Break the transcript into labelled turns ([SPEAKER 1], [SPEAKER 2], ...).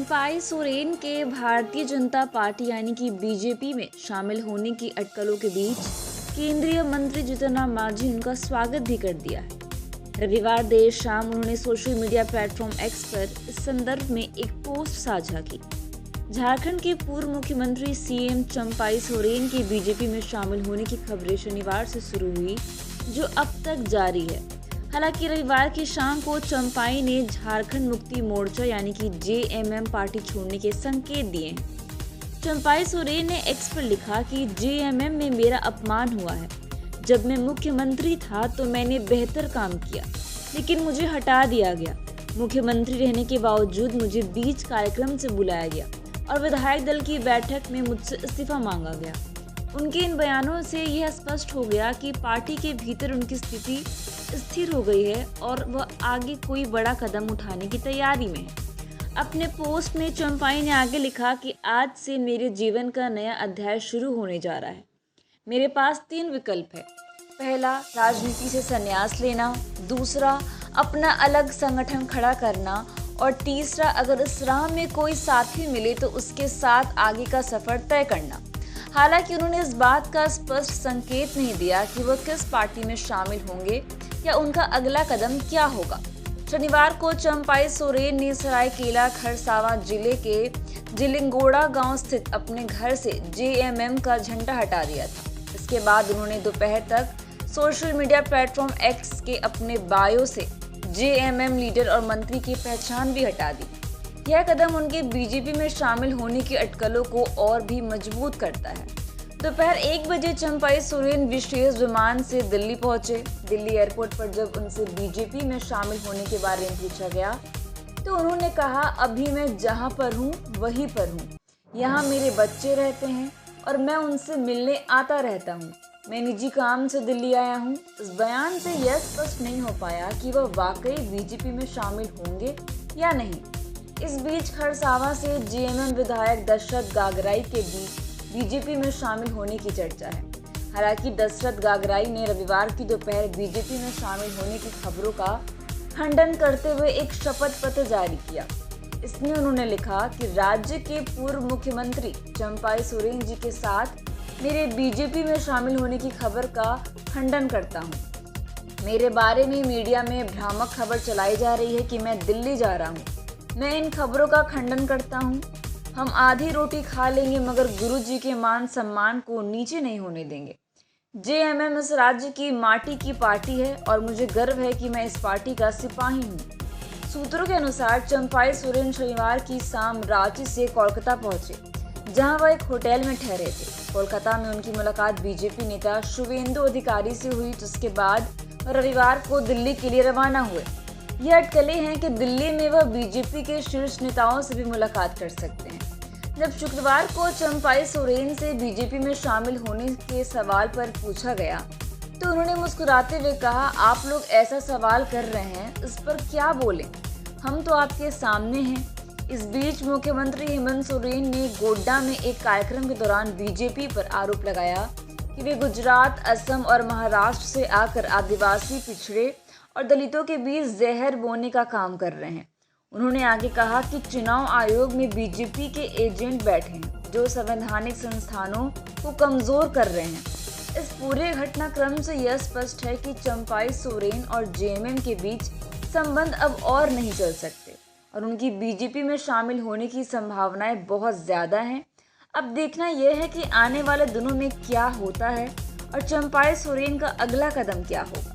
[SPEAKER 1] चंपाई सोरेन के भारतीय जनता पार्टी यानी कि बीजेपी में शामिल होने की अटकलों के बीच केंद्रीय मंत्री जीतन राम मांझी उनका स्वागत भी कर दिया है। रविवार देर शाम उन्होंने सोशल मीडिया प्लेटफॉर्म एक्स पर इस संदर्भ में एक पोस्ट साझा की। झारखंड के पूर्व मुख्यमंत्री सीएम चंपाई सोरेन के बीजेपी में शामिल होने की खबरें शनिवार से शुरू हुई, जो अब तक जारी है। हालांकि रविवार की शाम को चंपाई ने झारखंड मुक्ति मोर्चा यानी कि जेएमएम पार्टी छोड़ने के संकेत दिए हैं। चंपाई सोरेन ने एक्स पर लिखा कि जेएमएम में मेरा अपमान हुआ है। जब मैं मुख्यमंत्री था तो मैंने बेहतर काम किया, लेकिन मुझे हटा दिया गया। मुख्यमंत्री रहने के बावजूद मुझे बीच कार्यक्रम से बुलाया गया और विधायक दल की बैठक में मुझसे इस्तीफा मांगा गया। उनके इन बयानों से यह स्पष्ट हो गया कि पार्टी के भीतर उनकी स्थिति स्थिर हो गई है और वह आगे कोई बड़ा कदम उठाने की तैयारी में है। अपने पोस्ट में चंपाई ने आगे लिखा कि आज से मेरे जीवन का नया अध्याय शुरू होने जा रहा है। मेरे पास 3 विकल्प है। पहला, राजनीति से संन्यास लेना। दूसरा, अपना अलग संगठन खड़ा करना। और तीसरा, अगर इस राह में कोई साथी मिले तो उसके साथ आगे का सफर तय करना। हालांकि उन्होंने इस बात का स्पष्ट संकेत नहीं दिया कि वह किस पार्टी में शामिल होंगे या उनका अगला कदम क्या होगा। शनिवार को चंपाई सोरेन ने सरायकेला खरसावां जिले के जिलिंगोड़ा गांव स्थित अपने घर से जेएमएम का झंडा हटा दिया था। इसके बाद उन्होंने दोपहर तक सोशल मीडिया प्लेटफॉर्म एक्स के अपने बायो से जेएमएम लीडर और मंत्री की पहचान भी हटा दी। यह कदम उनके बीजेपी में शामिल होने की अटकलों को और भी मजबूत करता है। दोपहर 1 बजे चंपाई सोरेन विशेष विमान से दिल्ली पहुंचे। दिल्ली एयरपोर्ट पर जब उनसे बीजेपी में शामिल होने के बारे में पूछा गया तो उन्होंने कहा, अभी मैं जहां पर हूं वहीं पर हूं। यहाँ मेरे बच्चे रहते हैं और मैं उनसे मिलने आता रहता हूं। मैं निजी काम से दिल्ली आया हूं। इस बयान से यह स्पष्ट नहीं हो पाया कि वह वाकई बीजेपी में शामिल होंगे या नहीं। इस बीच खरसावां से जेएमएम विधायक दशरथ गागराई के बीच बीजेपी में शामिल होने की चर्चा है। हालांकि दशरथ गागराई ने रविवार की दोपहर बीजेपी में शामिल होने की खबरों का खंडन करते हुए एक शपथ पत्र जारी किया। इसमें उन्होंने लिखा कि राज्य के पूर्व मुख्यमंत्री चंपाई सोरेन जी के साथ मेरे बीजेपी में शामिल होने की खबर का खंडन करता हूं। मेरे बारे में मीडिया में भ्रामक खबर चलाई जा रही है कि मैं दिल्ली जा रहा हूं। मैं इन खबरों का खंडन करता हूं। हम आधी रोटी खा लेंगे मगर गुरुजी के मान सम्मान को नीचे नहीं होने देंगे। जेएमएम इस राज्य की माटी की पार्टी है और मुझे गर्व है कि मैं इस पार्टी का सिपाही हूँ। सूत्रों के अनुसार चंपाई सोरेन शनिवार की शाम रांची से कोलकाता पहुंचे, जहां वह एक होटल में ठहरे थे। कोलकाता में उनकी मुलाकात बीजेपी नेता शुवेंदु अधिकारी से हुई, जिसके बाद रविवार को दिल्ली के लिए रवाना हुए। ये अटकलें हैं कि दिल्ली में वह बीजेपी के शीर्ष नेताओं से भी मुलाकात कर सकते हैं। जब शुक्रवार को चंपाई सोरेन से बीजेपी में शामिल होने के सवाल पर पूछा गया तो उन्होंने मुस्कुराते हुए कहा, आप लोग ऐसा सवाल कर रहे हैं, इस पर क्या बोलें, हम तो आपके सामने हैं। इस बीच मुख्यमंत्री हेमंत सोरेन ने गोड्डा में एक कार्यक्रम के दौरान बीजेपी पर आरोप लगाया कि वे गुजरात, असम और महाराष्ट्र से आकर आदिवासी, पिछड़े और दलितों के बीच जहर बोने का काम कर रहे हैं। उन्होंने आगे कहा कि चुनाव आयोग में बीजेपी के एजेंट बैठे हैं जो संवैधानिक संस्थानों को कमजोर कर रहे हैं। इस पूरे घटनाक्रम से यह स्पष्ट है कि चंपाई सोरेन और जेएमएम के बीच संबंध अब और नहीं चल सकते और उनकी बीजेपी में शामिल होने की संभावनाएं बहुत ज्यादा हैं। अब देखना यह है कि आने वाले दिनों में क्या होता है और चंपाई सोरेन का अगला कदम क्या होगा।